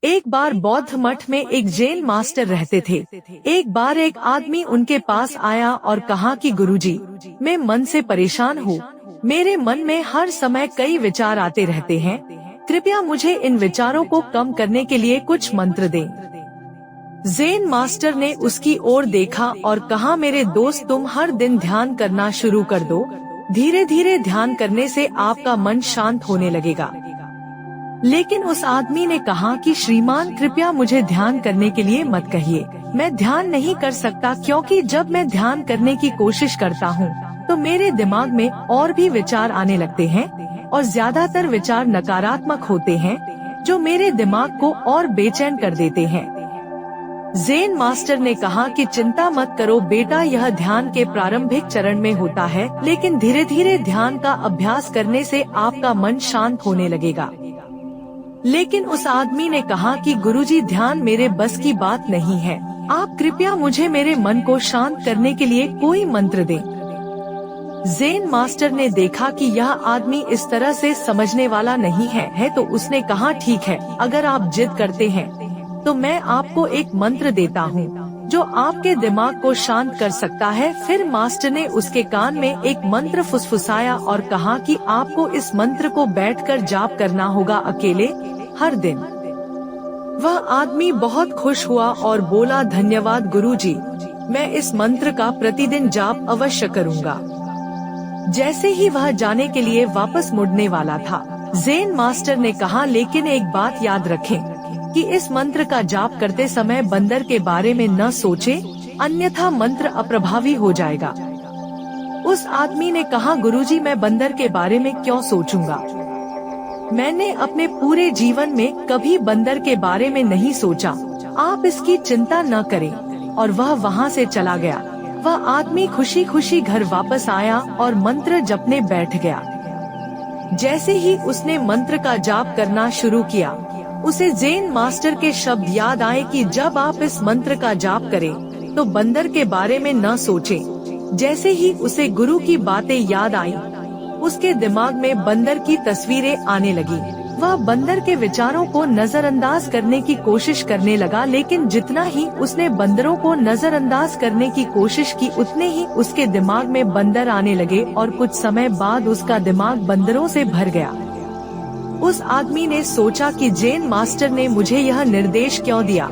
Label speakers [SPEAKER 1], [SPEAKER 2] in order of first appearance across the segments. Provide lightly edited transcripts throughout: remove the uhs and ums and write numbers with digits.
[SPEAKER 1] एक बार बौद्ध मठ में एक जैन मास्टर रहते थे। एक बार एक आदमी उनके पास आया और कहा कि गुरुजी, मैं मन से परेशान हूँ। मेरे मन में हर समय कई विचार आते रहते हैं। कृपया मुझे इन विचारों को कम करने के लिए कुछ मंत्र दें। जैन मास्टर ने उसकी ओर देखा और कहा, मेरे दोस्त, तुम हर दिन ध्यान करना शुरू कर दो। धीरे धीरे ध्यान करने से आपका मन शांत होने लगेगा। लेकिन उस आदमी ने कहा कि श्रीमान, कृपया मुझे ध्यान करने के लिए मत कहिए। मैं ध्यान नहीं कर सकता क्योंकि जब मैं ध्यान करने की कोशिश करता हूँ तो मेरे दिमाग में और भी विचार आने लगते हैं और ज्यादातर विचार नकारात्मक होते हैं जो मेरे दिमाग को और बेचैन कर देते हैं। जैन मास्टर ने कहा कि चिंता मत करो बेटा, यह ध्यान के प्रारंभिक चरण में होता है, लेकिन धीरे धीरे ध्यान का अभ्यास करने से आपका मन शांत होने लगेगा। लेकिन उस आदमी ने कहा कि गुरुजी, ध्यान मेरे बस की बात नहीं है। आप कृपया मुझे मेरे मन को शांत करने के लिए कोई मंत्र दें। जैन मास्टर ने देखा कि यह आदमी इस तरह से समझने वाला नहीं है तो उसने कहा, ठीक है, अगर आप जिद करते हैं तो मैं आपको एक मंत्र देता हूँ जो आपके दिमाग को शांत कर सकता है। फिर मास्टर ने उसके कान में एक मंत्र फुसफुसाया और कहा कि आपको इस मंत्र को बैठकर जाप करना होगा, अकेले, हर दिन। वह आदमी बहुत खुश हुआ और बोला, धन्यवाद गुरुजी, मैं इस मंत्र का प्रतिदिन जाप अवश्य करूँगा। जैसे ही वह जाने के लिए वापस मुड़ने वाला था, जैन मास्टर ने कहा, लेकिन एक बात याद रखें कि इस मंत्र का जाप करते समय बंदर के बारे में न सोचे, अन्यथा मंत्र अप्रभावी हो जाएगा। उस आदमी ने कहा, गुरुजी, मैं बंदर के बारे में क्यों सोचूंगा? मैंने अपने पूरे जीवन में कभी बंदर के बारे में नहीं सोचा। आप इसकी चिंता न करें। और वह वहाँ से चला गया। वह आदमी खुशी खुशी घर वापस आया और मंत्र जपने बैठ गया। जैसे ही उसने मंत्र का जाप करना शुरू किया, उसे जैन मास्टर के शब्द याद आए कि जब आप इस मंत्र का जाप करें तो बंदर के बारे में न सोचें। जैसे ही उसे गुरु की बातें याद आईं, उसके दिमाग में बंदर की तस्वीरें आने लगी। वह बंदर के विचारों को नजरअंदाज करने की कोशिश करने लगा, लेकिन जितना ही उसने बंदरों को नजरअंदाज करने की कोशिश की, उतने ही उसके दिमाग में बंदर आने लगे और कुछ समय बाद उसका दिमाग बंदरों से भर गया। उस आदमी ने सोचा कि जैन मास्टर ने मुझे यह निर्देश क्यों दिया?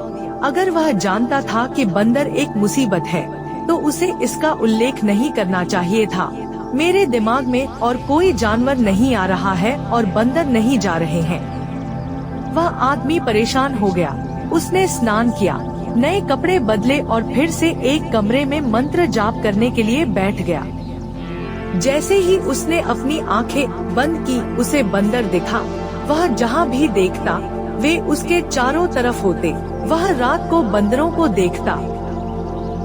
[SPEAKER 1] अगर वह जानता था कि बंदर एक मुसीबत है तो उसे इसका उल्लेख नहीं करना चाहिए था। मेरे दिमाग में और कोई जानवर नहीं आ रहा है और बंदर नहीं जा रहे हैं। वह आदमी परेशान हो गया। उसने स्नान किया, नए कपड़े बदले और फिर से एक कमरे में मंत्र जाप करने के लिए बैठ गया। जैसे ही उसने अपनी आंखें बंद की, उसे बंदर दिखा। वह जहाँ भी देखता वे उसके चारों तरफ होते। वह रात को बंदरों को देखता,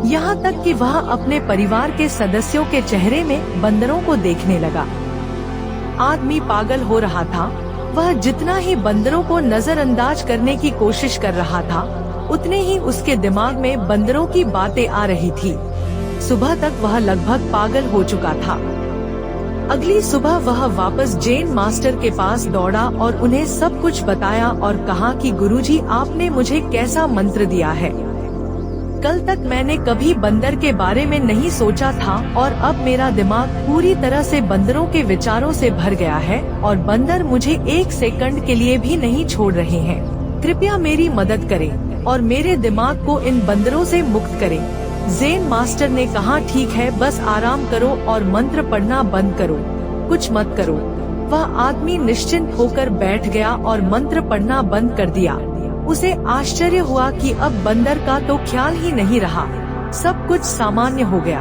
[SPEAKER 1] यहाँ तक कि वह अपने परिवार के सदस्यों के चेहरे में बंदरों को देखने लगा। आदमी पागल हो रहा था। वह जितना ही बंदरों को नजरअंदाज करने की कोशिश कर रहा था, उतने ही उसके दिमाग में बंदरों की बातें आ रही थी। सुबह तक वह लगभग पागल हो चुका था। अगली सुबह वह वापस जैन मास्टर के पास दौड़ा और उन्हें सब कुछ बताया और कहा कि गुरुजी, आपने मुझे कैसा मंत्र दिया है? कल तक मैंने कभी बंदर के बारे में नहीं सोचा था और अब मेरा दिमाग पूरी तरह से बंदरों के विचारों से भर गया है और बंदर मुझे एक सेकंड के लिए भी नहीं छोड़ रहे हैं। कृपया मेरी मदद करें और मेरे दिमाग को इन बंदरों से मुक्त करें। जैन मास्टर ने कहा, ठीक है, बस आराम करो और मंत्र पढ़ना बंद करो, कुछ मत करो। वह आदमी निश्चिंत होकर बैठ गया और मंत्र पढ़ना बंद कर दिया। उसे आश्चर्य हुआ कि अब बंदर का तो ख्याल ही नहीं रहा, सब कुछ सामान्य हो गया।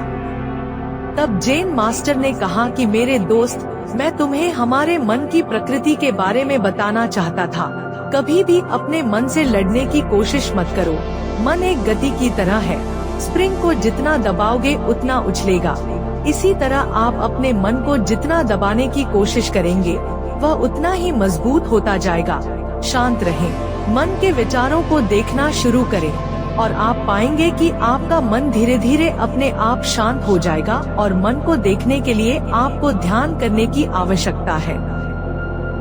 [SPEAKER 1] तब जैन मास्टर ने कहा कि मेरे दोस्त, मैं तुम्हें हमारे मन की प्रकृति के बारे में बताना चाहता था। कभी भी अपने मन से लड़ने की कोशिश मत करो। मन एक गति की तरह है, स्प्रिंग को जितना दबाओगे उतना उछलेगा। इसी तरह आप अपने मन को जितना दबाने की कोशिश करेंगे, वह उतना ही मजबूत होता जाएगा। शांत रहें, मन के विचारों को देखना शुरू करें और आप पाएंगे कि आपका मन धीरे धीरे अपने आप शांत हो जाएगा और मन को देखने के लिए आपको ध्यान करने की आवश्यकता है।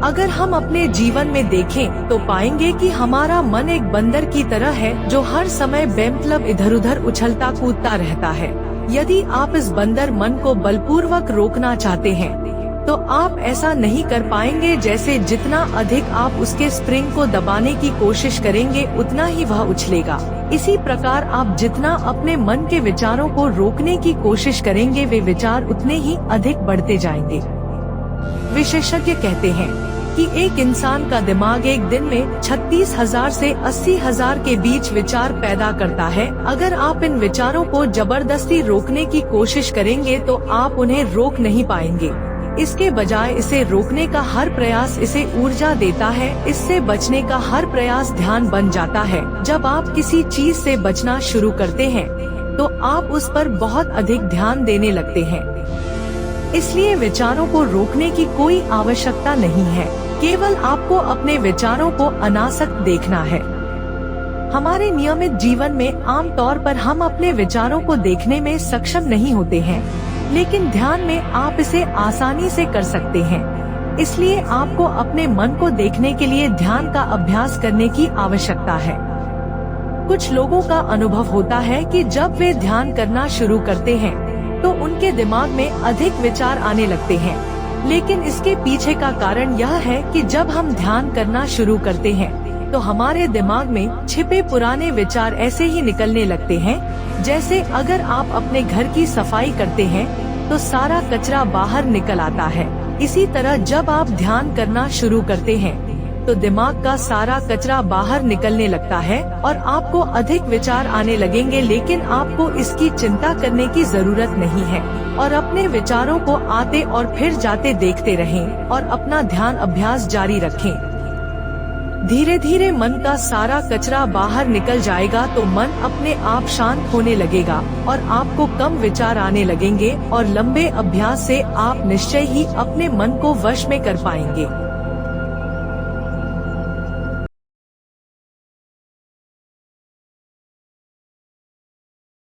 [SPEAKER 1] अगर हम अपने जीवन में देखें तो पाएंगे कि हमारा मन एक बंदर की तरह है जो हर समय बेमतलब इधर उधर उछलता कूदता रहता है। यदि आप इस बंदर मन को बलपूर्वक रोकना चाहते हैं तो आप ऐसा नहीं कर पाएंगे। जैसे जितना अधिक आप उसके स्प्रिंग को दबाने की कोशिश करेंगे उतना ही वह उछलेगा। इसी प्रकार आप जितना अपने मन के विचारों को रोकने की कोशिश करेंगे वे विचार उतने ही अधिक बढ़ते जाएंगे। विशेषज्ञ कहते हैं कि एक इंसान का दिमाग एक दिन में 36,000 से 80,000 के बीच विचार पैदा करता है। अगर आप इन विचारों को जबरदस्ती रोकने की कोशिश करेंगे तो आप उन्हें रोक नहीं पाएंगे। इसके बजाय इसे रोकने का हर प्रयास इसे ऊर्जा देता है। इससे बचने का हर प्रयास ध्यान बन जाता है। जब आप किसी चीज से बचना शुरू करते हैं तो आप उस पर बहुत अधिक ध्यान देने लगते हैं। इसलिए विचारों को रोकने की कोई आवश्यकता नहीं है, केवल आपको अपने विचारों को अनासक्त देखना है। हमारे नियमित जीवन में आमतौर पर हम अपने विचारों को देखने में सक्षम नहीं होते हैं, लेकिन ध्यान में आप इसे आसानी से कर सकते हैं। इसलिए आपको अपने मन को देखने के लिए ध्यान का अभ्यास करने की आवश्यकता है। कुछ लोगों का अनुभव होता है कि जब वे ध्यान करना शुरू करते हैं तो उनके दिमाग में अधिक विचार आने लगते हैं, लेकिन इसके पीछे का कारण यह है कि जब हम ध्यान करना शुरू करते हैं तो हमारे दिमाग में छिपे पुराने विचार ऐसे ही निकलने लगते हैं। जैसे अगर आप अपने घर की सफाई करते हैं तो सारा कचरा बाहर निकल आता है। इसी तरह जब आप ध्यान करना शुरू करते हैं तो दिमाग का सारा कचरा बाहर निकलने लगता है और आपको अधिक विचार आने लगेंगे, लेकिन आपको इसकी चिंता करने की जरूरत नहीं है और अपने विचारों को आते और फिर जाते देखते रहें और अपना ध्यान अभ्यास जारी रखें। धीरे धीरे मन का सारा कचरा बाहर निकल जाएगा तो मन अपने आप शांत होने लगेगा और आपको कम विचार आने लगेंगे और लंबे अभ्यास से आप निश्चय ही अपने मन को वश में कर पाएंगे।